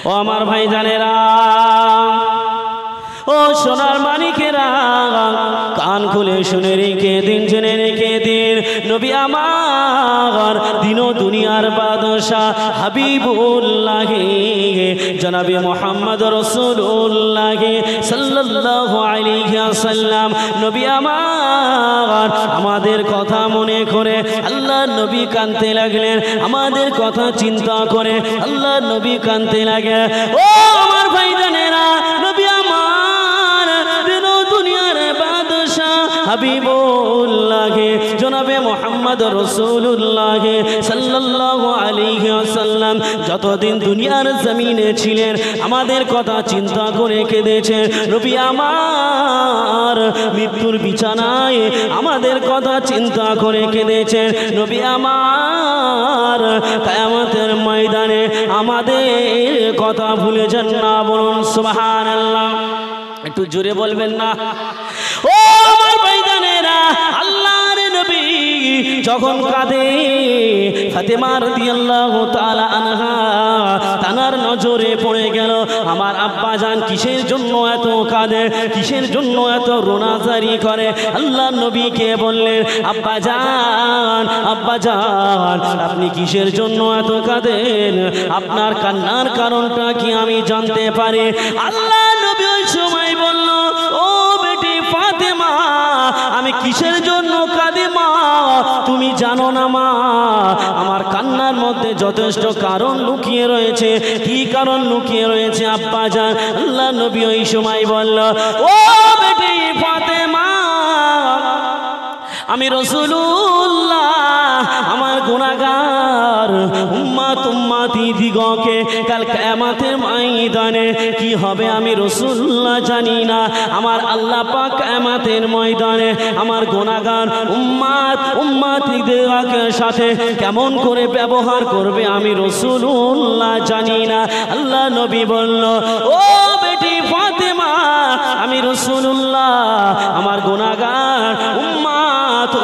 ও আমার ভাইজানেরা, ও সোনার মানিকেরা, কান খুলে শুনে রেখে দিন, জেনে রেখে দিন, নবী আমার দিন ও দুনিয়ার বাদশা হাবিবুল্লাহ জনাবে মুহাম্মদ রাসূলুল্লাহ সাল্লাল্লাহু আলাইহি ওয়াসাল্লাম নবী আমার আমাদের কথা মনে করে আল্লাহ নবী কাঁদতে লাগলেন। আমাদের কথা চিন্তা করে আল্লাহ নবী কাঁদতে লাগে। ও আমার ভাইজানেরা, নবী আমার দিন ও দুনিয়ার বাদশা হাবিবুল্লাহ জনাবে মুহাম্মদ রাসূলুল্লাহ সাল্লাল্লাহু আলাইহি ওয়াসাল্লাম যতদিন দুনিয়ার জমিনে ছিলেন আমাদের কথা চিন্তা করে কেঁদেছেন। নবী আমার মৃত্যুর বিছানায় আমাদের কথা চিন্তা করে কেঁদেছেন। নবী আমার কিয়ামতের ময়দানে আমাদের কথা ভুলে যান না। বলুন সুবহানাল্লাহ। একটু জোরে বলবেন না? ও আমার ভাইজানেরা, আল্লাহর নবী যখন কাঁদে, ফাতেমা রাদিয়াল্লাহু তাআলা আনহা তানার নজরে পড়ে গেল আমার আব্বা জান কিসের জন্য এত কাঁদে, কিসের জন্য এত রোনাজারি করে। আল্লাহ নবীকে বললেন, আব্বা জান, আব্বা জান, আপনি কিসের জন্য এত কাঁদেন? আপনার কান্নার কারণটা কি আমি জানতে পারি? আল্লাহ নবী ওই সময় বলল, ও বেটি ফাতেমা, আমি কিসের জন্য কাঁদি মা তুমি জানো না মা? আমার কান্নার মধ্যে যথেষ্ট কারণ লুকিয়ে রয়েছে। কি কারণ লুকিয়ে রয়েছে আব্বা জান? আল্লাহ নবী ওই সময় বলল, ও বেটি ফাতেমা, আমি রাসূলুল্লাহ আমার গুনাহগার উম্মতি দিগকে কাল কিয়ামতের ময়দানে কি হবে আমি রাসূলুল্লাহ জানি না। আমার আল্লাহ পাক কিয়ামতের ময়দানে আমার গুনাহগার উম্মতি দিগকে সাথে কেমন করে ব্যবহার করবে আমি রাসূলুল্লাহ জানি না। আল্লাহ নবী বলল, ও বেটি ফাতেমা, আমি রাসূলুল্লাহ আমার গুনাহগার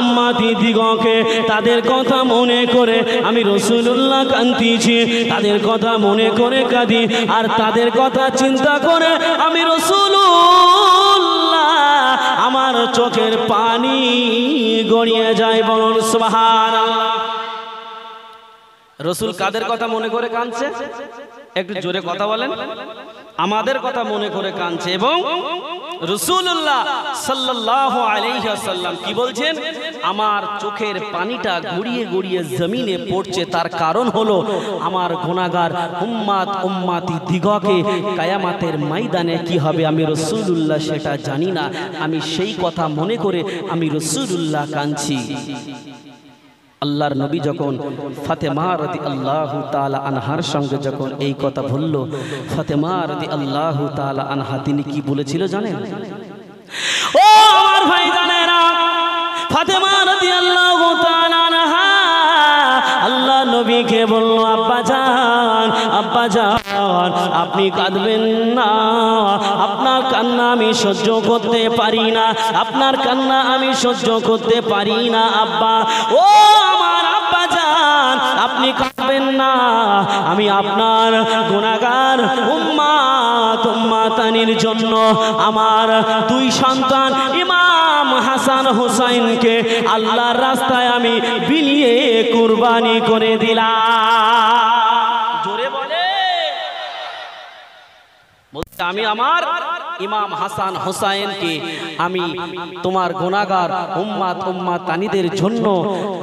উম্মতি দিগকে তাদের কথা মনে করে আমি রাসূলুল্লাহ কাঁদতেছি, তাদের কথা মনে করে কাঁদি, আর তাদের কথা চিন্তা করে আমি রাসূলুল্লাহ আমার চোখের পানি গড়িয়ে যায়। বলুন সুবহানাল্লাহ। রাসূল কাদের কথা মনে করে কাঁদছে? একটু জোরে কথা বলেন। আমাদের কথা মনে করে কাঁদছে। এবং রাসূলুল্লাহ সাল্লাল্লাহু আলাইহি ওয়াসাল্লাম কি বলছেন? আমার চোখের পানিটা গড়িয়ে গড়িয়ে জমিনে পড়ছে, তার কারণ হলো আমার গুনাহগার উম্মতি দিগকে কিয়ামতের ময়দানে কি হবে আমি রাসূলুল্লাহ সেটা জানি না। আমি সেই কথা মনে করে আমি রাসূলুল্লাহ কাঁদছি। আল্লাহর নবী যখন ফাতেমা রাদিয়াল্লাহু তাআলা আনহার সঙ্গে যখন এই কথা বলল, ফাতেমা রাদিয়াল্লাহু তাআলা আনহা তিনি কি বলেছিল জানেন? ও আমার ভাইজানেরা, ফাতেমা রাদিয়াল্লাহু তাআলা আনহা আল্লাহ নবীকে বলল, আব্বা জান, আব্বা জান, আপনি কাঁদবেন না, আপনার কান্না আমি সহ্য করতে পারি না, আপনার কান্না আমি সহ্য করতে পারি না আব্বা। ও আমার আব্বা জান, আপনি কাঁদবেন না, আমি আপনার গুনাহগার উম্মতানির জন্য আমার দুই সন্তান ইমাম হাসান হুসাইনকে আল্লাহর রাস্তায় আমি বিলিয়ে কুরবানি করে দিলাম। জোরে বলে, আমি আমার ইমাম হাসান হুসাইনকে আমি তোমার গুনাহগার উম্মতানিদের জন্য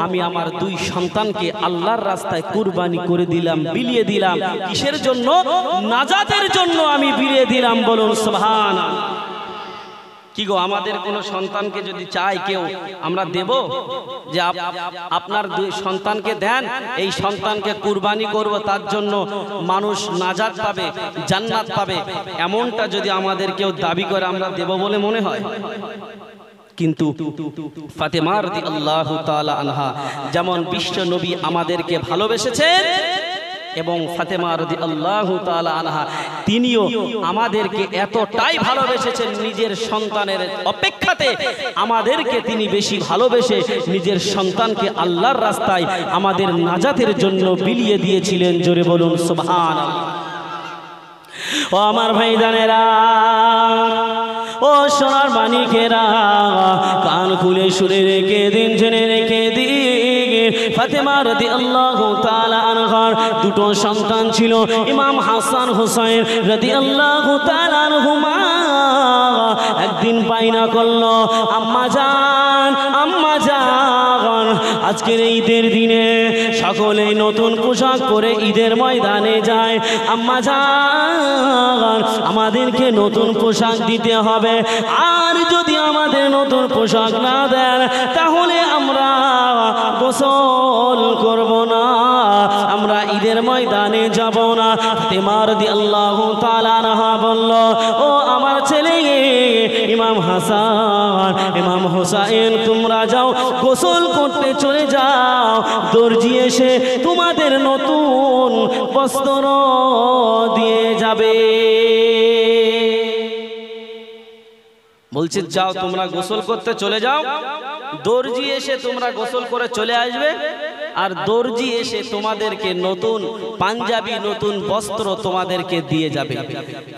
আমি আমার দুই সন্তানকে আল্লাহর রাস্তায় কুরবানি করে দিলাম, বিলিয়ে দিলাম। কিসের জন্য? নাজাতের জন্য আমি বিলিয়ে দিলাম। বলুন সুবহানাল্লাহ। কি গো, আমাদের কোনো সন্তানকে যদি চাই কেউ, আমরা দেব যে আপনার দুই সন্তানকে দেন, এই সন্তানকে কুরবানি করব, তার জন্য মানুষ নাজাত পাবে, জান্নাত পাবে, এমনটা যদি আমাদের কেউ দাবি করে আমরা দেব বলে মনে হয়? কিন্তু ফাতেমা রাদিয়াল্লাহু তাআলা আনহা যেমন বিশ্ব নবী আমাদেরকে ভালোবেসেছেন, এবং ফাতেমা রাদিয়াল্লাহু তাআলা আনহা তিনিও আমাদেরকে এতটাই ভালোবেসেছেন, নিজের সন্তানের অপেক্ষাতে আমাদেরকে তিনি বেশি ভালোবেসে নিজের সন্তানকে আল্লাহর রাস্তায় আমাদের নাজাতের জন্য বিলিয়ে দিয়েছিলেন। জোরে বলুন সুবহানাল্লাহ। ও আমার ভাইজানেরা, ও সোনার মানিকেরা, কান খুলে শুনে রেখে দিন, জেনে রেখে দিন, ফাতেমা রাদিয়াল্লাহু তাআলা আনহার দুটো সন্তান ছিল, ইমাম হাসান হুসাইন রাদিয়াল্লাহু তাআলা আনহুমা। একদিন বাইনা করলো, আম্মা জান, আম্মা জান, আজকের ঈদের দিনে সকলে নতুন পোশাক পরে ঈদের ময়দানে যায়, আম্মা জান আমাদেরকে নতুন পোশাক দিতে হবে, আর যদি আমাদের নতুন পোশাক না দেন তাহলে আমরা গোসল করব না, আমরা ঈদের ময়দানে যাব না। ফাতেমা রাদিয়াল্লাহু তাআলা আনহা বলল, ও আমার ছেলে ইমাম হাসান, ইমাম হুসাইন, তোমরা যাও গোসল করতে চলে যাও, দর্জি এসে তোমাদের নতুন বস্ত্র দিয়ে যাবে। বলছে যাও তোমরা গোসল করতে চলে যাও, দর্জি এসে তোমরা গোসল করে চলে আসবে, আর দর্জি এসে তোমাদেরকে নতুন পাঞ্জাবি, নতুন বস্ত্র তোমাদেরকে দিয়ে যাবে।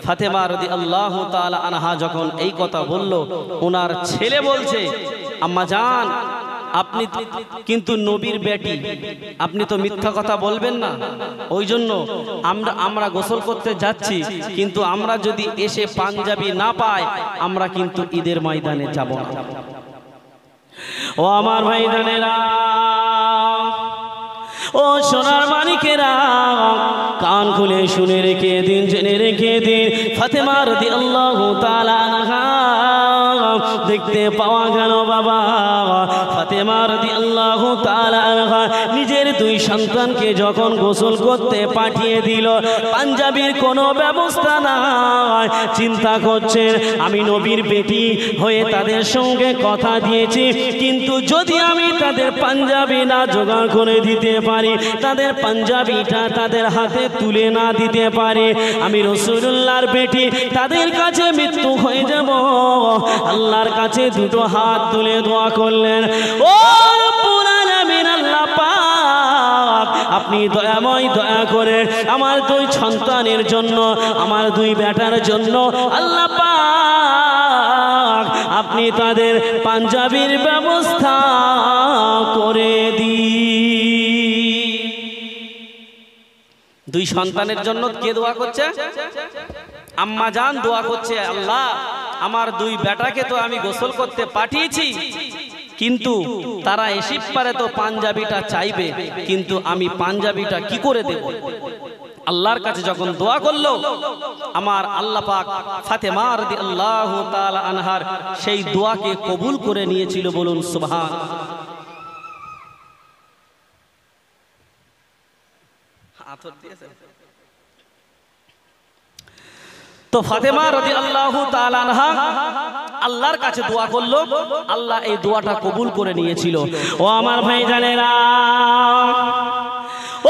ফাতেমা রাদিয়াল্লাহু তাআলা আনহা যখন এই কথা বলল, ওনার ছেলে বলছে, আম্মা জান আপনি কিন্তু নবীর বেটি, আপনি তো মিথ্যা কথা বলবেন না, ওই জন্য আমরা গোসল করতে যাচ্ছি, কিন্তু আমরা যদি এসে পাঞ্জাবি না পাই আমরা কিন্তু ঈদের ময়দানে যাব না। ও আমার ভাইজানেরা, ও সোনার মানিকেরা, কান খুলে শুনে রেখে দিন, জেনে রেখে দিন, ফাতেমা রাদিয়াল্লাহু তাআলা আনহা দেখতে পাওয়া গেল বাবা, ফাতেমা রাদিয়াল্লাহু তাআলা আনহা নিজের দুই সন্তানকে যখন গোসল করতে পাঠিয়ে দিল, পাঞ্জাবির কোনো ব্যবস্থা নাই, চিন্তা করছেন আমি নবীর বেটি হয়ে তাদের সঙ্গে কথা দিয়েছি, কিন্তু যদি আমি তাদের পাঞ্জাবি না জোগাড় করে দিতে পারি, তাদের পাঞ্জাবিটা তাদের হাতে তুলে না দিতে পারি, আমি রাসূলুল্লাহর বেটি, তাদের কাছে মৃত্যু হয়ে যাব। আল্লাহর কাছে দুটো হাত তুলে দোয়া করলেন, ও রব্বুল আলামিন, আল্লাহ পাক আপনি দয়াময়, দয়া করে আমার দুই সন্তানের জন্য, আমার দুই বেটার জন্য আল্লাহ পাক আপনি তাদের পাঞ্জাবির ব্যবস্থা করে দিন। দুই সন্তানের জন্য কে দোয়া করছে? আম্মা জান দোয়া করছে, আল্লাহ আমার দুই বেটাকে তো আমি গোসল করতে পাঠিয়েছি, কিন্তু তারা এসিপ পারে তো পাঞ্জাবিটা চাইবে, কিন্তু আমি পাঞ্জাবিটা কি করে দেব? আল্লাহর কাছে যখন দোয়া করলো, আমার আল্লাহ পাক ফাতেমা রাদিয়াল্লাহু তাআলা আনহার সেই দোয়াকে কবুল করে নিয়েছিল। বলুন সুবহান। তো ফাতেমা রাদিয়াল্লাহু তাআলা আনহা আল্লাহর কাছে দোয়া করলো, আল্লাহ এই দোয়াটা কবুল করে নিয়েছিল। ও আমার ভাইজানেরা,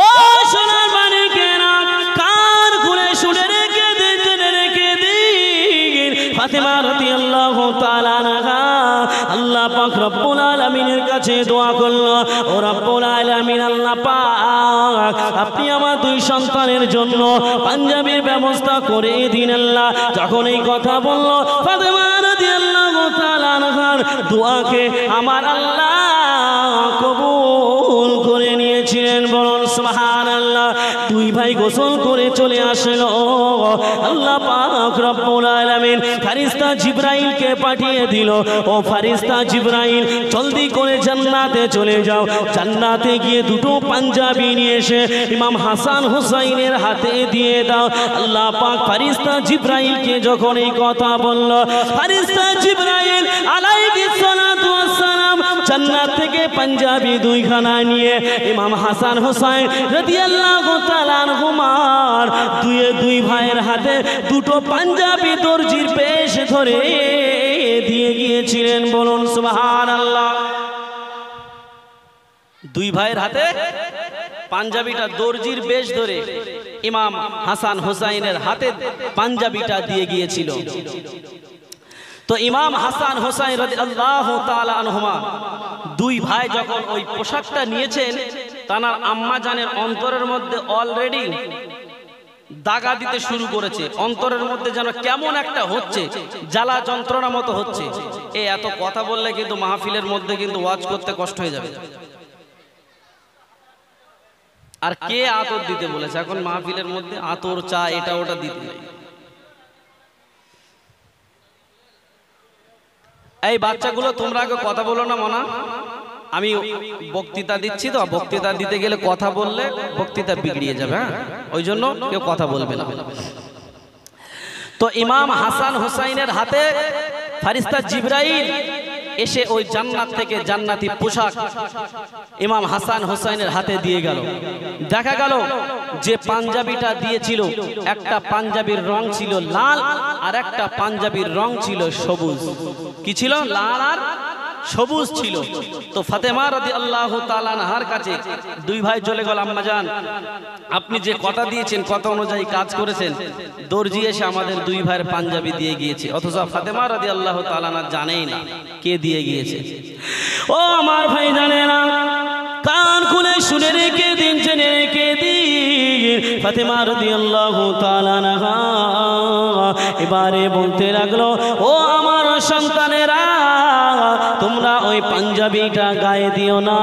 ও সোনার মানিকেরা, কান খুলে শুনে রেখে দিন, জেনে রেখে দিন, ফাতেমা রাদিয়াল্লাহু তাআলা আনহা আল্লাহ পাক রব্বুল আলামিনের কাছে দোয়া করলো, ও রব্বুল আলামিন, আল্লাহ পাক আপনি আমার দুই সন্তানের জন্য পাঞ্জাবির ব্যবস্থা করে দিন। আল্লাহ যখন এই কথা বলল, ফাতেমা রাদিয়াল্লাহু তাআলা আনহার দোয়াকে আমার আল্লাহ কবুল করে নিয়েছিলেন। বলুন সুবহানাল্লাহ। দুই ভাই গোসল করে চলে আসলো, আল্লাহ পাক রব্বুল আলামিন ফেরেশতা জিবরাইলকে পাঠিয়ে দিল, ও ফেরেশতা জিবরাইল জলদি করে জান্নাতে চলে যাও, জান্নাতে গিয়ে দুটো পাঞ্জাবি নিয়ে এসে ইমাম হাসান হুসাইনের হাতে দিয়ে দাও। আল্লাহ পাক ফেরেশতা জিবরাইলকে যখন এই কথা বলল, ফেরেশতা জিবরাইল আলাইহিস সালাতু ওয়াস সালাম জান্নাত থেকে পাঞ্জাবি দুইখানা নিয়ে ইমাম হাসান হুসাইন রাদিয়াল্লাহু তাআলা আনহুমার দুই ভাইয়ের হাতে দুটো পাঞ্জাবি দর্জির বেশ ধরে দিয়ে গিয়েছিলেন। বলুন সুবহানাল্লাহ। দুই ভাইয়ের হাতে পাঞ্জাবিটা দর্জির বেশ ধরে ইমাম হাসান হুসাইনের হাতে পাঞ্জাবিটা দিয়ে গিয়েছিল। তো ইমাম হাসান হুসাইন রাদিয়াল্লাহু তাআলা আনহুমা দুই ভাই যখন ওই পোশাকটা নিয়েছেন, তার আম্মা জানের অন্তরের মধ্যে অলরেডি দাগা দিতে শুরু করেছে, অন্তরের মধ্যে যেন কেমন একটা হচ্ছে, জ্বালা যন্ত্রণা মতো হচ্ছে। এত কথা বললে কিন্তু মাহফিলের মধ্যে কিন্তু ওয়াজ করতে কষ্ট হয়ে যাবে। আর কে আতর দিতে বলেছে? এখন মাহফিলের মধ্যে আতর, চা, এটা ওটা দিতে নেই। এই বাচ্চাগুলো তোমরা আগে কথা বলো না মনা, আমি বক্তৃতা দিচ্ছি তো, বক্তৃতা দিতে গেলে কথা বললে বক্তৃতা বিগড়িয়ে যাবে। হ্যাঁ, ওই জন্য কেউ কথা বলবে না। তো ইমাম হাসান হুসাইনের হাতে ফারিস্তা জিবরাইল এসে ওই জান্নাত থেকে জান্নাতি পোশাক ইমাম হাসান হুসাইনের হাতে দিয়ে গেল। দেখা গেল যে পাঞ্জাবিটা দিয়েছিল, একটা পাঞ্জাবির রং ছিল লাল আর একটা পাঞ্জাবির রং ছিল সবুজ। কি ছিল? লাল আর সবুজ ছিল। তো ফাতেমা রাদিয়াল্লাহু তাআলা আনহার কাছে দুই ভাই চলে গেল, আম্মাজান আপনি যে কথা দিয়েছেন কথা অনুযায়ী কাজ করেছেন, দর্জি এসে আমাদের দুই ভাইয়ের পাঞ্জাবি দিয়ে গিয়েছে। অথচ ফাতেমা রাদিয়াল্লাহু তাআলা আনহা জানেই না কে দিয়ে গিয়েছে। ও আমার ভাই জানে না, কান খুলে শুনে রেখে দিন, জেনে রেখে দিন। ফাতেমা রাদিয়াল্লাহু তাআলা আনহা এবারে বলতে লাগলো, ও আমার সন্তানেরা, তোমরা ওই পাঞ্জাবিটা গায়ে দিও না,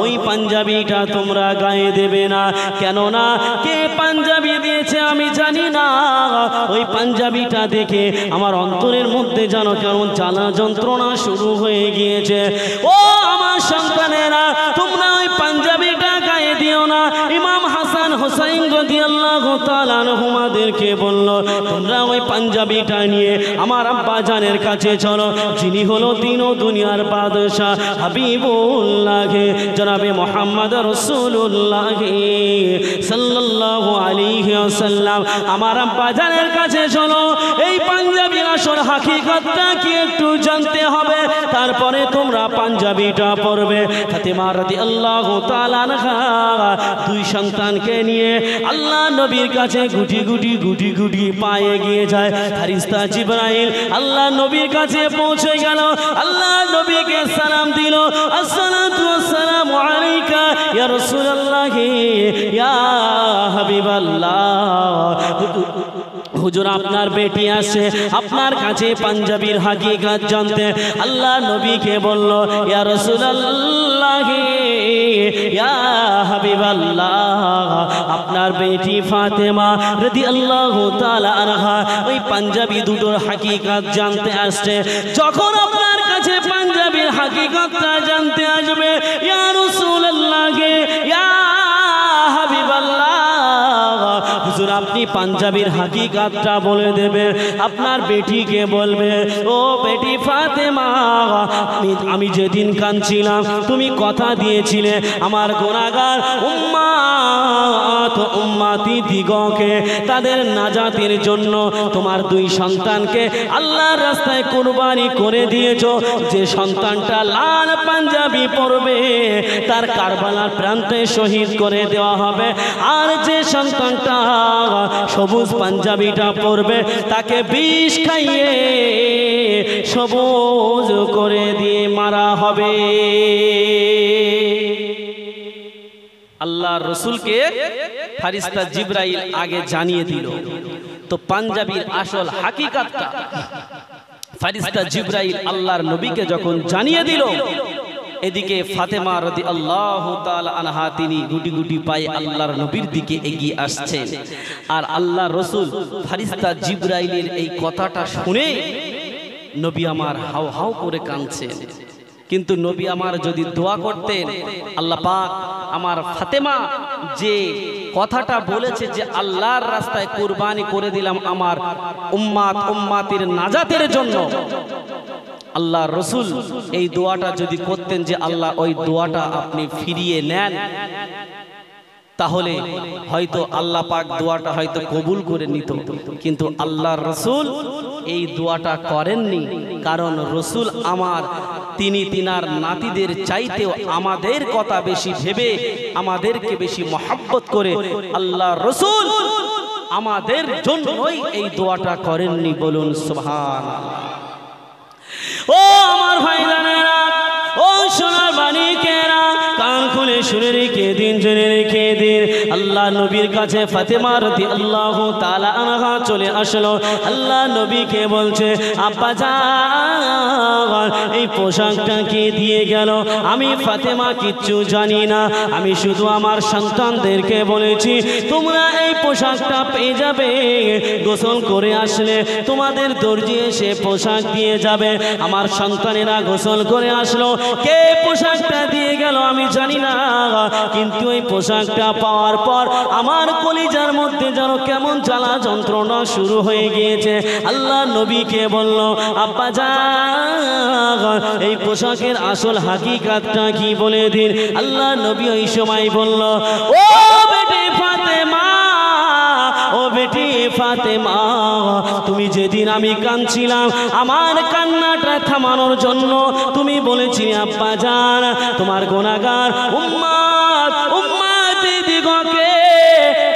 ওই পাঞ্জাবিটা তোমরা গায়ে দেবে না। কেননা কে পাঞ্জাবি দিয়েছে আমি জানি না। ওই পাঞ্জাবিটা দেখে আমার অন্তরের মধ্যে যেন কেমন জ্বালা যন্ত্রণা শুরু হয়ে গিয়েছে। ও আমার সন্তানেরা, তোমরা ওই পাঞ্জাবিটা গায়ে দিও না। ইমাম হাসান হুসাইন রাদিয়াল্লাহু তাআলা আনহুমাদেরকে বলল, তোমরা ওই পাঞ্জাবিটা নিয়ে আমার আব্বা জানের কাছে চলো, যিনি হলো দিন ও দুনিয়ার বাদশাহ হাবিবুল্লাহ জনাবে মুহাম্মদ রাসূলুল্লাহ সাল্লাল্লাহু আলাইহি ওয়াসাল্লাম। আমার আব্বা জানের কাছে চলো, এই পাঞ্জাবির আসল হাকিকতটা কি একটু জানতে হবে, তারপরে তোমরা পাঞ্জাবিটা পরবে। ফাতেমা রাদিয়াল্লাহু তাআলা আনহা দুই সন্তানকে নিয়ে আল্লাহ নবীর কাছে গুটি গুটি গুটি গুটি পায়ে গিয়ে যায়। ফারিস্তা জিবরাইল আল্লাহ নবীর কাছে পৌঁছে গেল, আল্লাহ নবীকে সালাম দিল, আসসালাতু ওয়াসসালামু আলাইকা ইয়া রাসূলুল্লাহ ইয়া হাবিবাল্লাহ। হুজুর আপনার বেটি আসে আপনার কাছে পাঞ্জাবির হাকিকত জানতে। আল্লাহ নবীকে বলল, ইয়া রাসূলুল্লাহ ইয়া হাবিবাল্লাহ, আপনার বেটি ফাতেমা রাদিয়াল্লাহু তাআলা আনহা ওই পাঞ্জাবি দুটোর হাকিকত জানতে আসছে। যখন আপনার কাছে পাঞ্জাবির হাকিকতটা জানতে আসবে, ইয়া রাসূলুল্লাহ ইয়া হাবিবাল্লাহ, হুজুর আপনি পাঞ্জাবির হাকিকতটা বলে দেবে। আপনার বেটিকে বলবে, ও বেটি ফাতেমা, আমি যেদিন কাঁদছিলাম তুমি কথা দিয়েছিলে আমার গুনাহগার উম্মাত উম্মাতি দিগকে তাদের নাজাতের জন্য তোমার দুই সন্তানকে আল্লাহর রাস্তায় কুরবানি করে দিয়েছো। যে সন্তানটা লাল পাঞ্জাবি পরবে তার কারবালার প্রান্তে শহীদ করে দেওয়া হবে, আর যে সন্তানটা সবুজ পাঞ্জাবিটা পরবে তাকে বিষ খাইয়ে সবুজ করে দিয়ে মারা হবে। আল্লাহর রাসূলকে ফারিস্তা জিবরাইল আগে জানিয়ে দিল। তো পাঞ্জাবির আসল হাকিকতটা ফারিস্তা জিবরাইল আল্লাহর নবীকে যখন জানিয়ে দিল, এদিকে ফাতেমা রাদিয়াল্লাহু তাআলা আনহা তিনি গুটি গুটি পায়ে আল্লাহর নবীর দিকে এগিয়ে আসছেন। আর আল্লাহর রাসূল ফারিস্তা জিবরাইলের এই কথাটা শুনে নবী আমার হাউ হাউ করে কাঁদছেন। কিন্তু নবী আমার যদি দোয়া করতেন, আল্লাহ পাক আমার ফাতেমা যে কথাটা বলেছে যে আল্লাহর রাস্তায় কুরবানি করে দিলাম আমার উম্মাত উম্মাতির নাজাতের জন্য, আল্লাহ রসুল এই দোয়াটা যদি করতেন যে আল্লাহ ওই দোয়াটা আপনি ফিরিয়ে নেন, তাহলে হয়তো আল্লাহ পাক দোয়াটা হয়তো কবুল করে নিত। কিন্তু আল্লাহ রসুল এই দোয়াটা করেননি, কারণ রসুল আমার তিনি তিনার নাতিদের চাইতেও আমাদের কথা বেশি ভেবে আমাদেরকে বেশি মহব্বত করে আল্লাহ রসুল আমাদের জন্যই এই দোয়াটা করেননি। বলুন সুবহানাল্লাহ। ও আমার ভাইজানেরা, ও সোনার মানিকেরা, কান খুলে শুনে রেখে দিন, জেনে রেখে দিন। আল্লাহ নবীর কাছে ফাতেমা রাদিয়াল্লাহু তাআলা আনহা চলে আসলো। আল্লাহ নবীকে বলছে, আব্বা জান এই পোশাকটা কে দিয়ে গেল? আমি ফাতেমা কিচ্ছু জানি না, আমি শুধু আমার সন্তানদেরকে বলেছি তোমরা এই পোশাকটা পেয়ে যাবে, গোসল করে আসলে তোমাদের দর্জি এসে পোশাক দিয়ে যাবে। আমার সন্তানেরা গোসল করে আসলো, কে পোশাকটা দিয়ে গেল আমি জানি না, কিন্তু এই পোশাকটা পাওয়ার পর আমার কলিজার মধ্যে যেন কেমন জ্বালা যন্ত্রণা শুরু হয়ে গিয়েছে। আল্লাহ নবীকে বলল, আব্বা জান এই পোশাকের আসল হাকিকাতটা কি বলে দিন। আল্লাহ নবী ওই সময় বলল, ও বেটি ফাতেমা, ও বেটি ফাতেমা, তুমি যেদিন আমি কাঁদছিলাম আমার কান্নাটা থামানোর জন্য তুমি বলেছিলে আব্বা জান তোমার গুনাহগার উম্মত দিগকে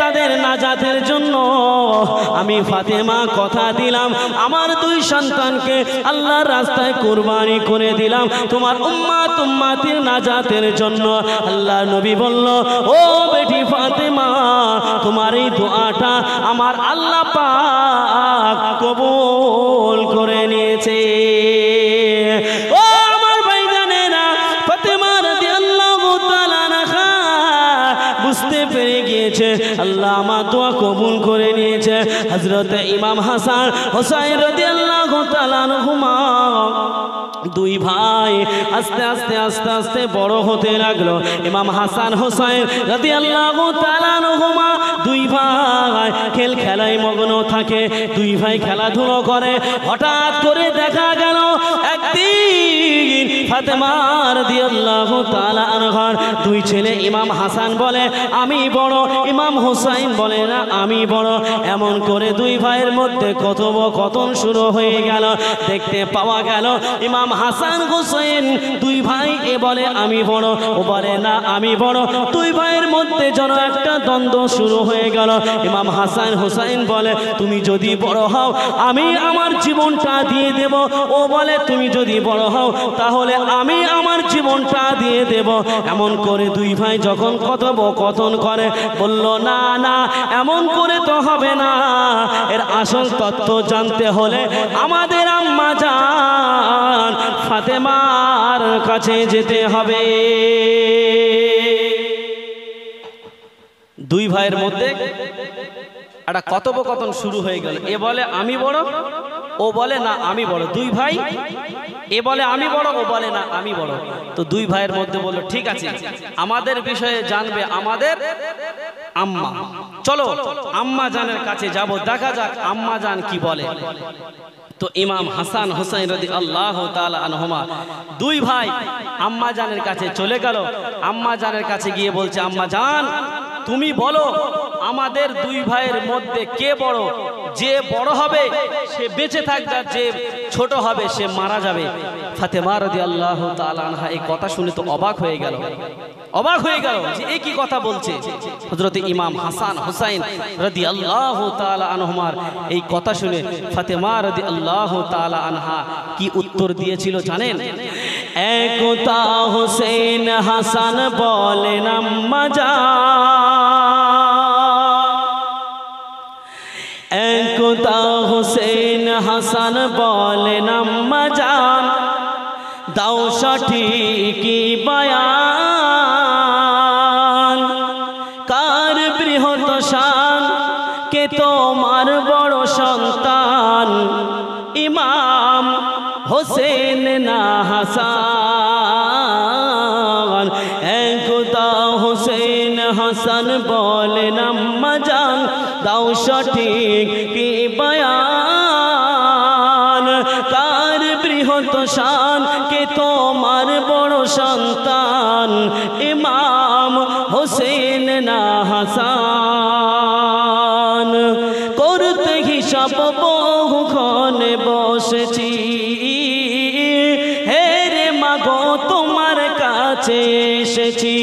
তাদের নাজাতের জন্য আমি ফাতেমা কথা দিলাম আমার দুই সন্তানকে আল্লাহর রাস্তায় কুরবানি করে দিলাম তোমার উম্মতের নাজাতের জন্য। আল্লাহ নবী বলল, ও বেটি ফাতেমা, তোমার এই দোয়াটা আমার আল্লাহ পাক কবুল করে নিয়েছে। ও আমার ভাইজানেরা, ফাতেমা রাদিয়াল্লাহু তাআলা আনহা বুঝতে পেরে গিয়েছে আল্লাহ আমার দোয়া কবুল করে নিয়েছে। হযরত ইমাম হাসান হুসাইন রাদিয়াল্লাহু তাআলা আনহুমা দুই ভাই আস্তে আস্তে আস্তে আস্তে বড় হতে লাগলো। ইমাম হাসান হুসাইন রাদিয়াল্লাহু তাআলা আনহুমা দুই ভাই খেলায় মগ্ন থাকে, দুই ভাই খেলাধুলো করে। হঠাৎ করে দেখা গেল একদিন ফাতেমা রাদিয়াল্লাহু তাআলা আনহার দুই ছেলে, ইমাম হাসান বলে আমি বড়, ইমাম হুসাইন বলে না আমি বড়। এমন করে দুই ভাইয়ের মধ্যে কথোপকথন শুরু হয়ে গেল। দেখতে পাওয়া গেল ইমাম হাসান হুসাইন দুই ভাই, এ বলে আমি বড়, ও বলে না আমি বড়। দুই ভাইয়ের মধ্যে যেন একটা দ্বন্দ্ব শুরু হয়ে গেল। ইমাম হাসান হুসাইন বলে তুমি যদি বড় হও আমি আমার জীবনটা দিয়ে দেব, ও বলে তুমি যদি বড় হও তাহলে আমি আমার জীবনটা দিয়ে দেব। এমন করে দুই ভাই যখন কথোপকথন করে বলল না না এমন করে তো হবে না, এর আসল তত্ত্ব জানতে হলে আমাদের আম্মা জান ফাতেমার কাছে যেতে হবে। দুই ভাইয়ের মধ্যে একটা কথোপকথন শুরু হয়ে গেল। এ বলে আমি বড়, ও বলে না আমি বড়। দুই ভাই, এ বলে আমি বড়, ও বলে না আমি বড়। তো দুই ভাইয়ের মধ্যে বলল ঠিক আছে আমাদের বিষয়ে জানবে আমাদের আম্মা, চলো আম্মা জানের কাছে যাব, দেখা যাক আম্মা জান কি বলে। তো ইমাম হাসান হুসাইন রাদিয়াল্লাহু তাআলা আনহুমা দুই ভাই আম্মা জানের কাছে চলে গেল। আম্মা জানের কাছে গিয়ে বলছে আম্মা জান তুমি বলো আমাদের দুই ভাইয়ের মধ্যে কে বড়? যে বড় হবে সে বেঁচে থাকবে, যে ছোট হবে সে মারা যাবে। ফাতেমা রাদিয়াল্লাহু তাআলা আনহা এই কথা শুনে তো অবাক হয়ে গেল, অবাক হয়ে গেল যে এই কি কথা বলছে। হযরত ইমাম হাসান হুসাইন রাদিয়াল্লাহু তাআলা আনহুমার এই কথা শুনে ফাতেমা রাদিয়াল্লাহু তাআলা আনহা কি উত্তর দিয়েছিল জানেন? একতা হোসেন হাসান বলেন আম্মা জান, একতা হোসেন হাসান বলেন আম্মা জান, দাও সঠিক বয়ান, কার বৃহৎ শান, কে তোমার বড় সন্তান, ইমাম হোসেন না হাসান। একতা হোসেন হাসান বলেন আম্মা জান, দাও সঠিক বয়ান, কার বৃহৎ শান, কে তোমার বড় সন্তান, ইমাম হোসেন না হাসান। করতে হিসাব বহুক্ষণে বসেছি, হে রে মাগো তোমার কাছে এসেছি।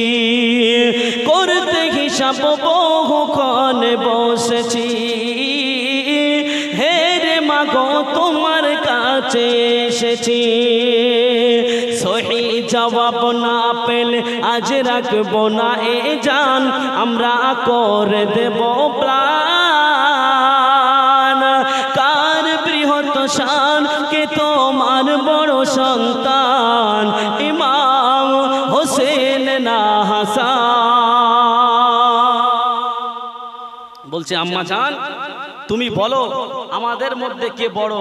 করতে হিসাব বহুক্ষণে বসেছি, হে রে মাগো তোমার কাছে এসেছি। সহি জবাব না পেলে আজ রাখবো না এ জান, আমরা করে দেব প্রাণ। কার বৃহৎ শান, কে তোমার বড় সন্তান, ইমাম হোসেন না হাসান। বলছে আম্মা জান তুমি বলো আমাদের মধ্যে কে বড়?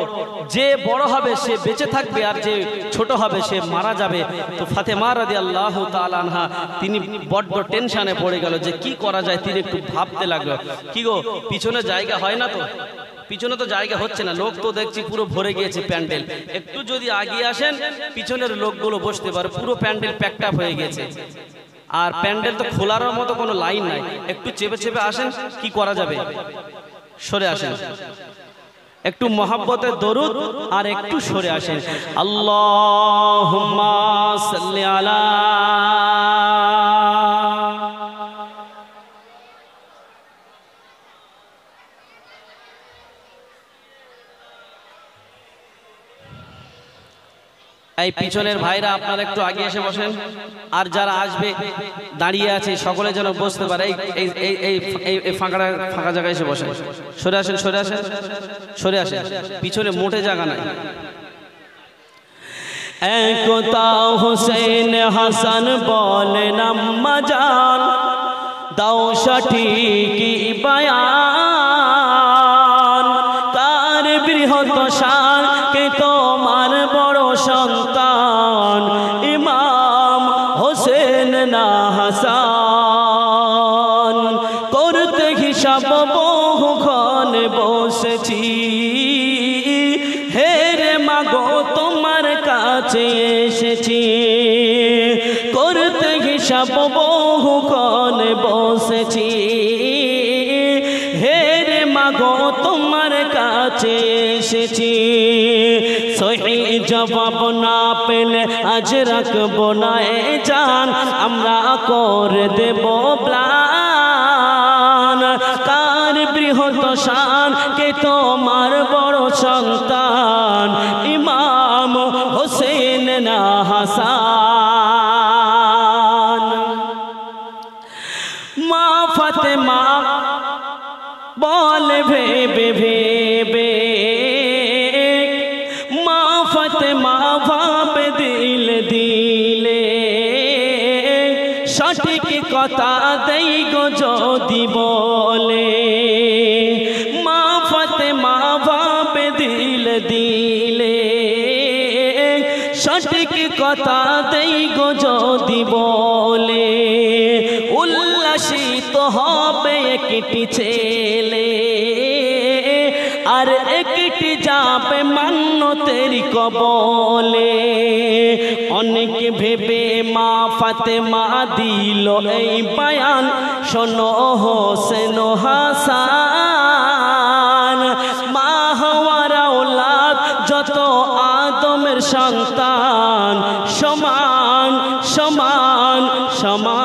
যে বড় হবে সে বেঁচে থাকবে আর যে ছোট হবে সে মারা যাবে। তো ফাতেমা রাদিয়াল্লাহু তাআলা আনহা তিনি বড্ড টেনশনে পড়ে গেল যে কি করা যায়। তিনি একটু ভাবতে লাগলো, কি গো পিছনে জায়গা হয় না তো? পিছনে তো জায়গা হচ্ছে না, লোক তো দেখছি পুরো ভরে গিয়েছে প্যান্ডেল। একটু যদি আগিয়ে আসেন পিছনের লোকগুলো বসতে পারে, পুরো প্যান্ডেল প্যাকড আপ হয়ে গেছে। আর প্যান্ডেল তো খোলার মতো কোনো লাইন নাই, একটু চেপে চেপে আসেন, কি করা যাবে? সরে আসেন, একটু মহাব্বতের দরুদ আর একটু সরে আসেন। আল্লাহুম্মা সাল্লি আলা। এই পিছনের ভাইরা আপনারা একটু আগে এসে বসেন, আর যারা আসবে দাঁড়িয়ে আছে সকলে যেন বসতে পারে। এই ফাঁকা জায়গায় এসে বসেন। সরে আসেন, সরে আসেন, সরে আসেন, পিছনে মোটে জায়গা নাই। একতা হোসেন হাসান বলেন আম্মা জান, দাও সঠিক বয়ান। কার বৃহৎ শান, কে তোমার বড় সন্তান, ইমাম হোসেন না হাসান। করতে হিসাব বহুক্ষণ বসেছি, হেরে মাগো তোমার কাছে এসেছি। করতে হিসাব বহুক্ষণ বসেছি, হেরে মাগো তোমার কাছে এসেছি। সহি জবাব না পেলে আজ রাখবো না এ জান, আমরা করে দেব প্রাণ। কার বৃহৎ শান, কে তোমার বড় সন্তান, ইমাম হোসেন না হাসান। মা ফাতেমা বলে ভেবে ভেবে, মা ফাতেমা ভাবে দিলে দিলে, সঠিক কথা দেই গো যদি বলে। মা ফাতেমা ভাবে দিলে দিলে, সঠিক কথা দেই গো যদি বলে। উল্লাসিত হবে একটি ছেলে, আর একটি যাবে মান্যতের কবলে। অনেক ভেবে মা ফাতেমা দিল এই বয়ান, শোনো হোসেন হাসান। মা হওয়ার আওলাদ যত আদমের সন্তান, সমান সমান সমান।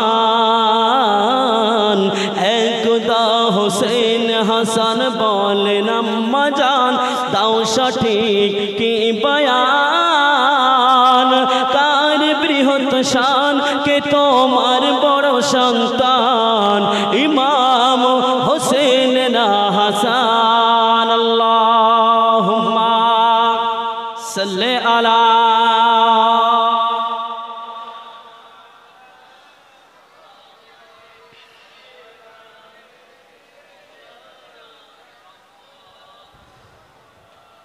একদা হোসেন হাসান বলেন আম্মা জান, দাও সঠিক কি বয়ান। কার বৃহৎ শান, কে তোমার বড় সন্তান, ইমাম হোসেন না হাসান। আল্লাহুম্মা সাল্লি আলা।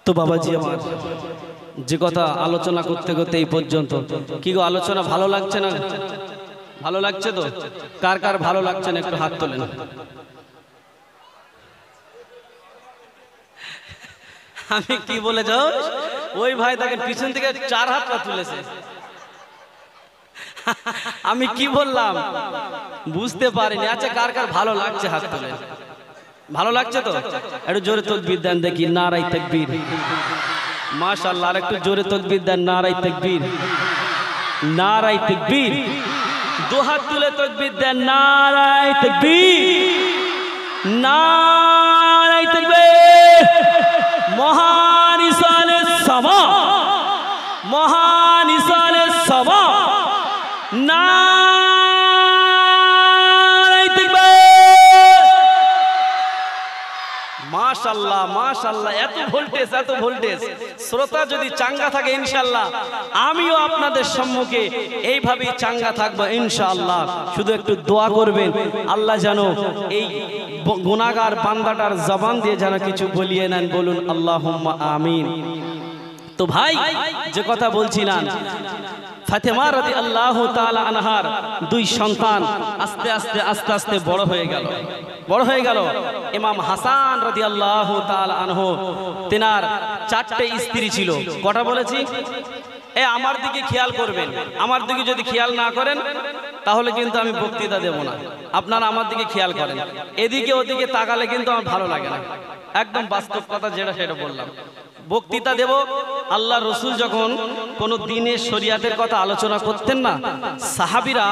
তো বাবাজি আমার যে কথা আলোচনা করতে করতে এই পর্যন্ত, কি গো আলোচনা ভালো লাগছে না? ভালো লাগছে তো? কার কার ভালো লাগছে না একটু হাত তোলেন। আমি কি বলে যাও, ওই ভাই তাকে পিছন থেকে 4 হাত পা তুলেছে। আমি কি বললাম বুঝতে পারিনি। আচ্ছা কার কার ভালো লাগছে হাত তোলেন। ভালো লাগছে তো? একটু জোরে তাকবীর দেন দেখি। নারায়ে তাকবীর। মাশাআল্লাহ। আর একটু জোরে তাকবীর দেন। নারায়ে তাকবীর, নারায়ে তাকবীর। দু হাত তুলে তাকবীর দেন। নারায়ে তাকবীর, নারায়ে তাকবীর। মহান ইসালে সাবা, মহান ইসালে সাবা। মাশাআল্লাহ, এত ভোল্টেজ, এত ভোল্টেজ। শ্রোতা যদি চাঙ্গা থাকে ইনশাআল্লাহ, আমিও আপনাদের সম্মুখে এইভাবেই চাঙ্গা থাকবো ইনশাআল্লাহ। শুধু একটু দোয়া করবেন, আল্লাহ যেন এই গুনাহগার বান্দাটার জবান দিয়ে যেন কিছু বলিয়ে নেন। বলুন আল্লাহুম্মা আমিন। তো ভাই, যে কথা বলছিলাম, ফাতেমা রাদিয়াল্লাহু তাআলা আনহার দুই সন্তান আস্তে আস্তে আস্তে আস্তে বড় হয়ে গেল। ইমাম হাসান রাদিয়াল্লাহু তাআলা আনহু, তেনার 4টে স্ত্রী ছিল। কটা বলেছি? আমার দিকে খেয়াল করবেন, আমার দিকে যদি খেয়াল না করেন তাহলে কিন্তু আমি বক্তৃতা দেব না। আপনারা আমার দিকে খেয়াল করেন, এদিকে ওদিকে তাকালে কিন্তু আমার ভালো লাগে না। একদম বাস্তব কথা যেটা সেটা বললাম। বক্তৃতা দেব, আল্লাহ রসুল যখন কোনো দিনের শরিয়াতের কথা আলোচনা করতেন না, সাহাবীরা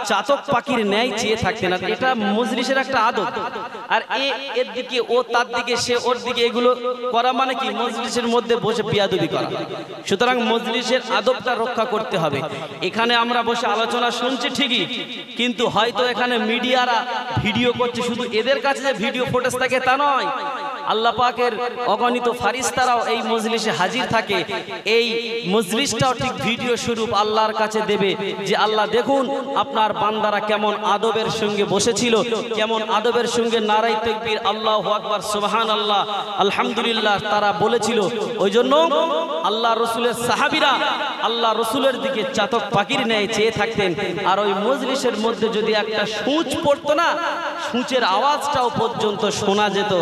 চাতক পাখির ন্যায় চেয়ে থাকতেন। আর এটা মজলিসের একটা আদত। আর এর দিকে ও তার দিকে, সে ওর দিকে, এগুলো করা মানে কি? মজলিসের মধ্যে বসে বিয়াদবি করা। সুতরাং মজলিসের আদবটা রক্ষা করতে হবে। এখানে আমরা বসে আলোচনা শুনছি ঠিকই, কিন্তু হয়তো এখানে মিডিয়ারা ভিডিও করছে। শুধু এদের কাছে যে ভিডিও ফুটেজ থাকে তা নয়, আল্লাহ পাকের অগণিত ফারিস্তারাও এই মজলিসে হাজির থাকে। এই মজলিসটাও ঠিক ভিডিও স্বরূপ আল্লাহর কাছে দেবে যে আল্লাহ দেখুন আপনার বান্দারা কেমন আদবের সঙ্গে বসেছিল, কেমন আদবের সঙ্গে নারায়ে তাকবীর, আল্লাহু আকবার, সুবহানাল্লাহ, আলহামদুলিল্লাহ তারা বলেছিল। ওই জন্য আল্লাহ রসুলের সাহাবীরা আল্লাহ রসুলের দিকে চাতক পাখির ন্যায় চেয়ে থাকতেন। আর ওই মজলিসের মধ্যে যদি একটা সূচ পড়তো না, সূচের আওয়াজটাও পর্যন্ত শোনা যেত,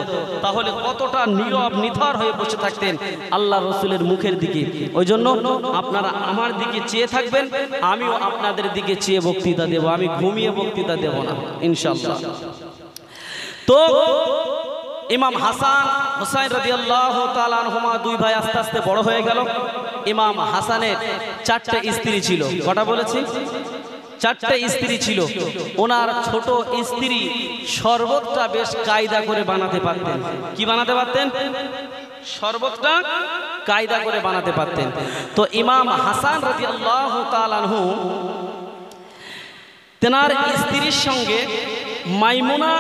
তাহলে কতটা নীরব নিথর হয়ে বসে থাকতেন আল্লাহ রসুলের মুখের দিকে। ওই জন্য আপনারা আমার দিকে চেয়ে থাকবেন, আমিও আপনাদের দিকে চেয়ে বক্তৃতা দেব। আমি ঘুমিয়ে বক্তৃতা দেব না ইনশাআল্লাহ। তো ইমাম হাসান হুসাইন রাদিয়াল্লাহু তাআলা আনহুমা দুই ভাই আস্তে আস্তে বড় হয়ে গেল। ইমাম হাসানের 4টে স্ত্রী ছিল। কটা বলেছি? 4টে স্ত্রী ছিল। ওনার ছোট স্ত্রী শরবতটা বেশ কায়দা করে বানাতে পারতেন। কি বানাতে পারতেন? শরবতটা কায়দা করে বানাতে পারতেন। তো ইমাম হাসান রাদিয়াল্লাহু তাআলা আনহু তেনার স্ত্রীর সঙ্গে মাইমুনা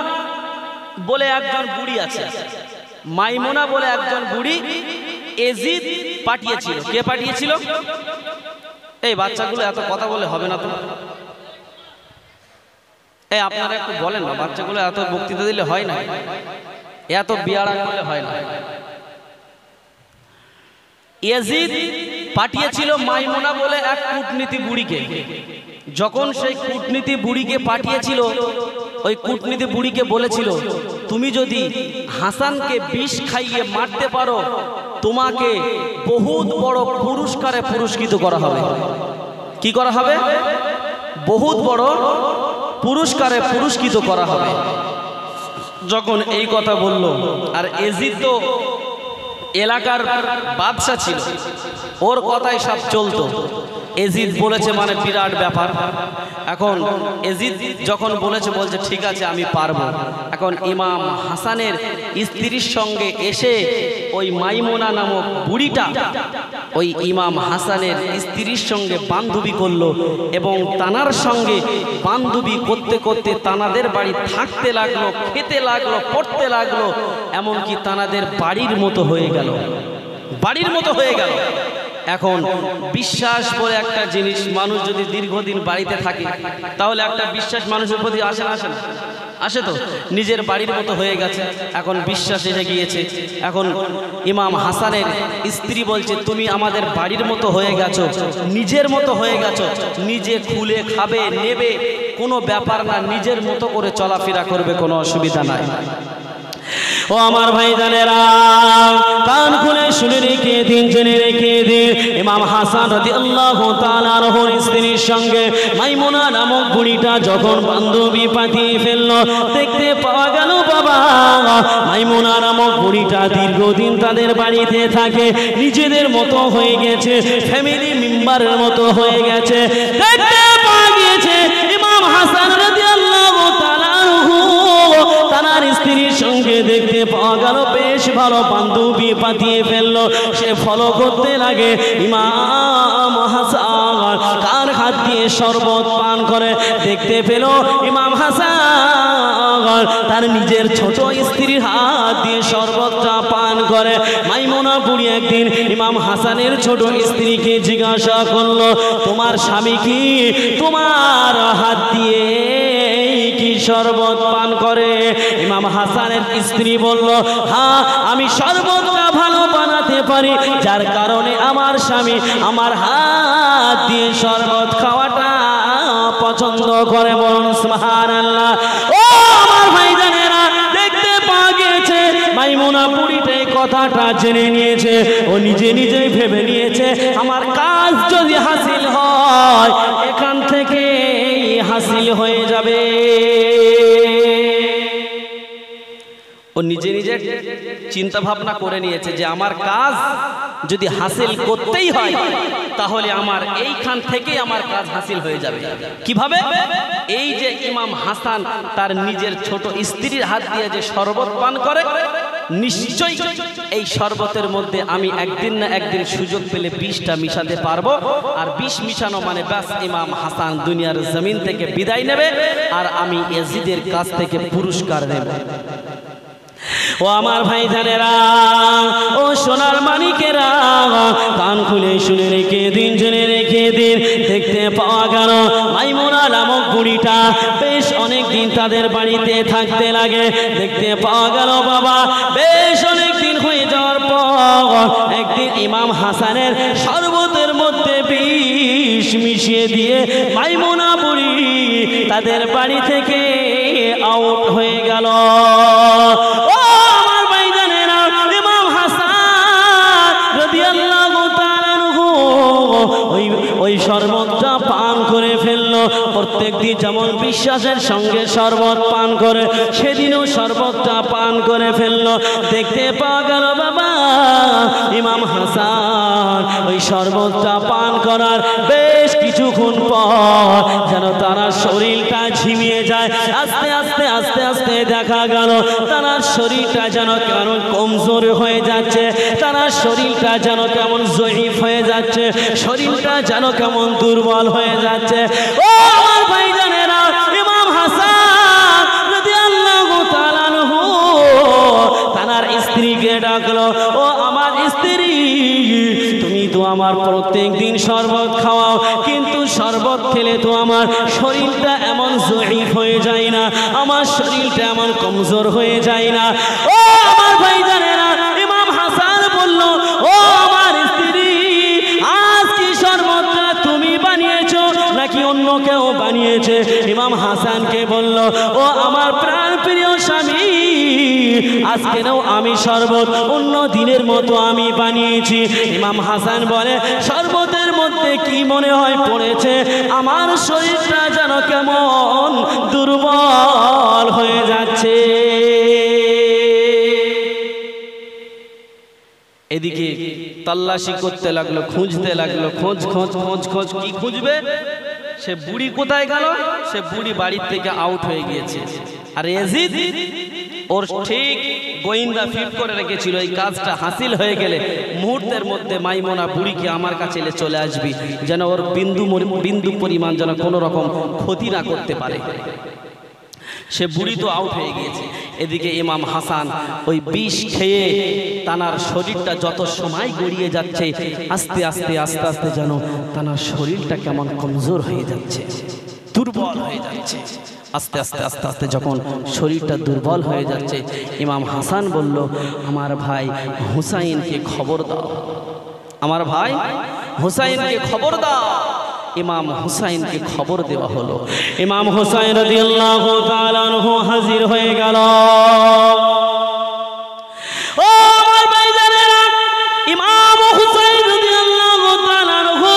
বলে একজন বুড়ি আছে, মাইমুনা বলে একজন বুড়ি এজিদ পাঠিয়েছিল। কে পাঠিয়েছিল? এই বাচ্চাগুলো এত কথা বলে হবে না তো? আপনারা একটু বলেন না, বাচ্চাগুলো এত বক্তৃতা দিলে হয় না, এত বিয়াড়া করলে হয় না। ইয়াজিদ পাঠিয়েছিল মাইমুনা বলে এক কূটনীতি বুড়িকে। যখন সেই কূটনীতি বুড়িকে পাঠিয়েছিল, ওই কূটনীতি বুড়িকে বলেছিল, তুমি যদি হাসানকে বিষ খাইয়ে মারতে পারো, তোমাকে বহুত বড় পুরস্কারে পুরস্কৃত করা হবে। কি করা হবে? বহুত বড় পুরস্কারে পুরস্কৃত করা হবে। যখন এই কথা বলল, আর এজিদ তো এলাকার বাদশা ছিল, ওর কথাই সব চলতো। এজিদ বলেছে মানে বিরাট ব্যাপার। এখন এজিদ যখন বলেছে, বলছে ঠিক আছে আমি পারবো। এখন ইমাম হাসানের স্ত্রীর সঙ্গে এসে ওই মাইমুনা নামক বুড়িটা ওই ইমাম হাসানের স্ত্রীর সঙ্গে বান্ধবী করলো, এবং তানার সঙ্গে বান্ধবী করতে করতে তানাদের বাড়ি থাকতে লাগলো, খেতে লাগলো, পড়তে লাগলো, এমনকি তানাদের বাড়ির মতো হয়ে গেল, বাড়ির মতো হয়ে গেল। এখন বিশ্বাস বলে একটা জিনিস, মানুষ যদি দীর্ঘদিন বাড়িতে থাকে তাহলে একটা বিশ্বাস মানুষের প্রতি আসে না? আসে না? আসে তো। নিজের বাড়ির মতো হয়ে গেছে, এখন বিশ্বাস এসে গিয়েছে। এখন ইমাম হাসানের স্ত্রী বলছে, তুমি আমাদের বাড়ির মতো হয়ে গেছো, নিজের মতো হয়ে গেছো, নিজে খুলে খাবে নেবে, কোনো ব্যাপার না, নিজের মতো করে চলাফেরা করবে, কোনো অসুবিধা নাই। ও আমার ভাইজানেরা, কান খুলে শুনে রেখে দিন, জেনে রেখে দিন, ইমাম হাসান রাদিয়াল্লাহু তাআলা আনহুর স্ত্রীর সঙ্গে মাইমুনা নামক বুড়িটা যখন বান্ধবী পাঠিয়ে ফেলল, দেখতে পাওয়া গেল বাবা মাইমুনা নামক বুড়িটা দীর্ঘদিন তাদের বাড়িতে থাকে, নিজেদের মতো হয়ে গেছে, ফ্যামিলি মেম্বারের মতো হয়ে গেছে। দেখতে পাওয়া গিয়েছে ইমাম হাসান রাদিয়াল্লাহু তাআলা আনহু তার স্ত্রীর সঙ্গে দেখতে পাওয়া গেল বেশ ভালো বান্ধবী পাঠিয়ে ফেললো। সে ফলো করতে লাগে ইমাম হাসান কার হাত দিয়ে শরবত পান করে। দেখতে পেল ইমাম হাসান তার নিজের ছোট স্ত্রীর হাত দিয়ে শরবতটা পান করে মাইমুনা বুড়ি একদিন ইমাম হাসানের ছোট স্ত্রীকে জিজ্ঞাসা করলো, তোমার স্বামী কি তোমার হাত দিয়ে কি শরবত পান করে? ইমাম হাসানের স্ত্রী বলল, হ্যাঁ, আমি শরবতটা ভালো বানাতে পারি, যার কারণে আমার স্বামী আমার হাত দিয়ে শরবত খাওয়াটা পছন্দ করে। বলুন সুবহানাল্লাহ। ও আমার ভাইজানেরা, দেখতে পাওয়া গিয়েছে মাইমুনা বুড়িটা এই কথাটা জেনে নিয়েছে। ও নিজে নিজেই ভেবে নিয়েছে, আমার কাজ যদি হাসিল হয় এখান থেকে হাসিল হয়ে যাবে। ও নিজে নিজে চিন্তা ভাবনা করে নিয়েছে যে আমার কাজ যদি হাসিল করতেই হয় তাহলে আমার এইখান থেকে আমার কাজ হাসিল হয়ে যাবে। কিভাবে? এই যে ইমাম হাসান তার নিজের ছোট স্ত্রীর হাত দিয়ে যে শরবত পান করে, নিশ্চয়ই এই শরবতের মধ্যে আমি একদিন না একদিন সুযোগ পেলে বিষটা মিশাতে পারবো। আর বিষ মিশানো মানে ব্যাস, ইমাম হাসান দুনিয়ার জমিন থেকে বিদায় নেবে আর আমি ইয়াজিদের কাছ থেকে পুরস্কার নেব। ও আমার ভাইজানেরা, ও সোনার মানিকেরা, কান খুলে শুনে রেখে দিন, জেনে রেখে দিন। দেখতে পাওয়া গেল মাইমুনা নামক বুড়িটা বেশ অনেক দিন তাদের বাড়িতে থাকতে লাগে। দেখতে পাওয়া গেল বাবা বেশ অনেক দিন হয়ে যাওয়ার পর একদিন ইমাম হাসানের শরবতের মধ্যে বিষ মিশিয়ে দিয়ে মাইমুনা বুড়ি তাদের বাড়ি থেকে আউট হয়ে গেল। ওই শরবতটা পান করে ফেললো। প্রত্যেক দিন যেমন বিশ্বাসের সঙ্গে শরবত পান করে, সেদিনও শরবতটা পান করে ফেললো। দেখতে পাওয়া গেল বাবা ইমাম হাসান ওই শরবতটা পান করার বেশ কিছুক্ষণ পর যেন তার শরীরটা ঝিমিয়ে যায়। আস্তে আস্তে আস্তে আস্তে দেখা গেল তার শরীরটা যেন কেমন কমজোর হয়ে যাচ্ছে, তার শরীরটা যেন কেমন জয়ীফ হয়ে যাচ্ছে, শরীরটা যেন কেমন দুর্বল হয়ে যাচ্ছে। ও আমার ভাইজানেরা, ইমাম হাসান রাদিয়াল্লাহু তাআলা আনহু তার স্ত্রীকে ডাকলো, ও আমার স্ত্রী, তুমি তো আমার প্রত্যেক দিন শরবত খাওয়াও, কিন্তু শরবত খেলে তো আমার শরীরটা এমন জয়ীফ হয়ে যায় না, আমার শরীরটা এমন কমজোর হয়ে যায় না। ও আমার ভাইজানেরা, ইমাম হাসান বলল, ও আমার স্ত্রী, আজ কি শরবতটা তুমি বানিয়েছো নাকি অন্য কেউ বানিয়েছে? ইমাম হাসানকে বলল, ও আমার প্রাণ প্রিয় স্বামী, আজকেও আমি শরবত অন্য দিনের মতো আমি বানিয়েছি। ইমাম হাসান বলে, শরবতের মধ্যে কি মনে হয় পড়েছে? আমার শরীরটা যেন কেমন দুর্বল হয়ে যাচ্ছে। এদিকে তল্লাশি করতে লাগলো, খুঁজতে লাগলো, খোঁজ খোঁজ খোঁজ খোঁজ, কি খুঁজবে? সে বুড়ি কোথায় গেল? সে বুড়ি বাড়ির থেকে আউট হয়ে গিয়েছে। আর ইয়াজিদ ওর ঠিক গোয়েন্দা ফিট করে রেখেছিল, এই কাজটা হাসিল হয়ে গেলে মুহূর্তের মধ্যে মাইমুনা বুড়িকে আমার কাছে চলে আসবি, যেন ওর বিন্দু পরিমাণ যেন কোনো রকম ক্ষতি না করতে পারে। সে বুড়ি তো আউট হয়ে গিয়েছে। এদিকে ইমাম হাসান ওই বিষ খেয়ে তানার শরীরটা যত সময় গড়িয়ে যাচ্ছে, আস্তে আস্তে আস্তে আস্তে যেন তানার শরীরটা কেমন কমজোর হয়ে যাচ্ছে, দুর্বল হয়ে যাচ্ছে। আস্তে আস্তে আস্তে আস্তে যখন শরীরটা দুর্বল হয়ে যাচ্ছে, ইমাম হাসান বলল, আমার ভাই হুসাইনকে খবর দাও, আমার ভাই হুসাইনকে খবর দাও। ইমাম হুসাইনকে খবর দেওয়া হলো। ইমাম হুসাইন রাদিয়াল্লাহু তাআলা আনহু হাজির হয়ে গেল। ও আমার ভাইজানেরা, ইমাম হুসাইন রাদিয়াল্লাহু তাআলা আনহু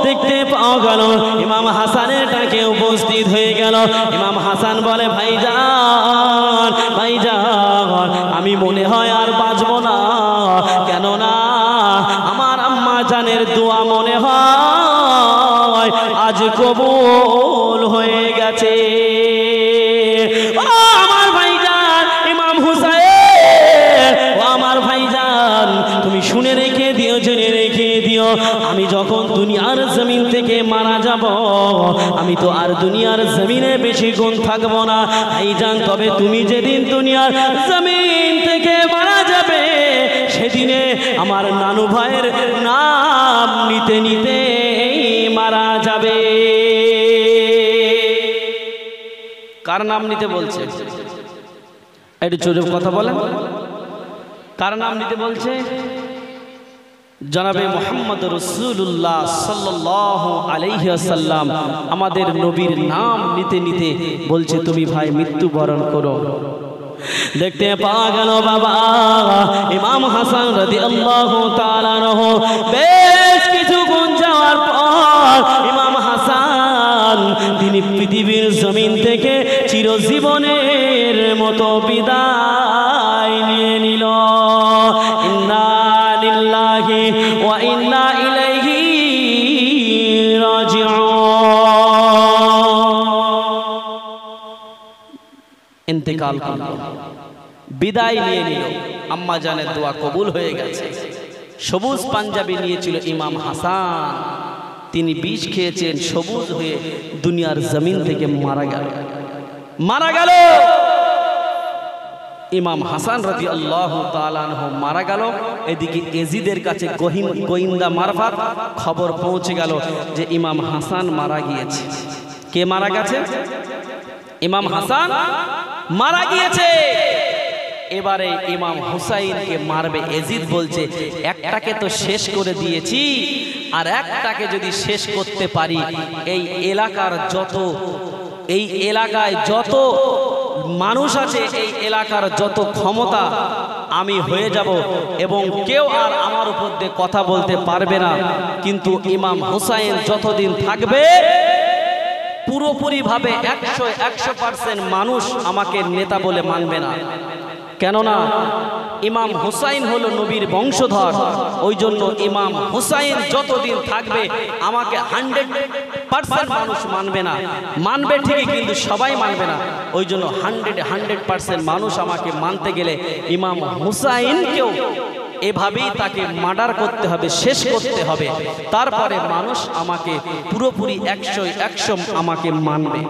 দেখতে পাওয়া গেল ইমাম হাসানের ডাকে উপস্থিত হয়ে গেল। ইমাম হাসান বলে, ভাইজান ভাইজান, আমি মনে হয় আর বাঁচব না, কেননা আমার আম্মা জানের দোয়া মনে হয় আজ কবুল হয়ে গেছে। ও আমার ভাইজান ইমাম হুসাইন, ও আমার ভাইজান, তুমি শুনে রেখে দিও, জেনে রেখে দিও, আমি যখন দুনিয়ার জমিন থেকে মারা যাব, আমি তো আর দুনিয়ার জমিনে বেশি গুণ থাকবো না ভাইজান। তবে তুমি যেদিন দুনিয়ার জমিন থেকে মারা যাবে, সেদিনে আমার নানু ভাইয়ের নাম নিতে নিতে মারা যাবে। কার নাম নিতে বলছে? একটু জোরে কথা বলেন, কার নাম নিতে বলছে? জনাবে মুহাম্মদ রাসূলুল্লাহ সাল্লাল্লাহু আলাইহি ওয়াসাল্লাম আমাদের নবীর নাম নিতে নিতে বলছে তুমি ভাই মৃত্যুবরণ করো। দেখতে পাওয়া গেল বাবা ইমাম হাসান রাদিয়াল্লাহু তাআলা আনহু বেশ কিছুক্ষণ যাওয়ার পর ইমাম হাসান তিনি পৃথিবীর জমিন থেকে চিরজীবনের মতো বিদায় নিয়ে নিল। ইন্না লিল্লাহি ওয়া ইন্না ইলাইহি রাজিউন। ইন্তেকাল করল, বিদায় নিয়ে নিল। আম্মা জানের দোয়া কবুল হয়ে গেছে। সবুজ পাঞ্জাবি নিয়েছিল ইমাম হাসান, তিনি বিষ খেয়েছেন, সবুজ হয়ে দুনিয়ার জমিন থেকে মারা গেল। ইমাম হাসান রাদিয়াল্লাহু তাআলা আনহু মারা গেল। এদিকে এজিদের কাছে গোয়েন্দা মারফত খবর পৌঁছে গেল যে ইমাম হাসান মারা গিয়েছে। কে মারা গেছে? ইমাম হাসান মারা গিয়েছে। এবারে ইমাম হুসাইনকে মারবে। এজিদ বলছে একটাকে তো শেষ করে দিয়েছি, আর একটাকে যদি শেষ করতে পারি এই এলাকায় যত মানুষ আছে, এই এলাকার যত ক্ষমতা আমি হয়ে যাব এবং কেউ আর আমার উপর দিয়ে কথা বলতে পারবে না। কিন্তু ইমাম হুসাইন যতদিন থাকবে পুরোপুরি ভাবে 100% মানুষ আমাকে নেতা বলে মানবে না। কেননা ইমাম হুসাইন হলো নবীর বংশধর। ওই জন্য ইমাম হুসাইন যতদিন থাকবে আমাকে 100% মানুষ মানবে না। মানবে ঠিকই, কিন্তু সবাই মানবে না। ওই জন্য 100% মানুষ আমাকে মানতে গেলে ইমাম হুসাইনকেও এভাবেই তাকে মার্ডার করতে হবে, শেষ করতে হবে। তারপরে মানুষ আমাকে পুরোপুরি 100 আমাকে মানবে।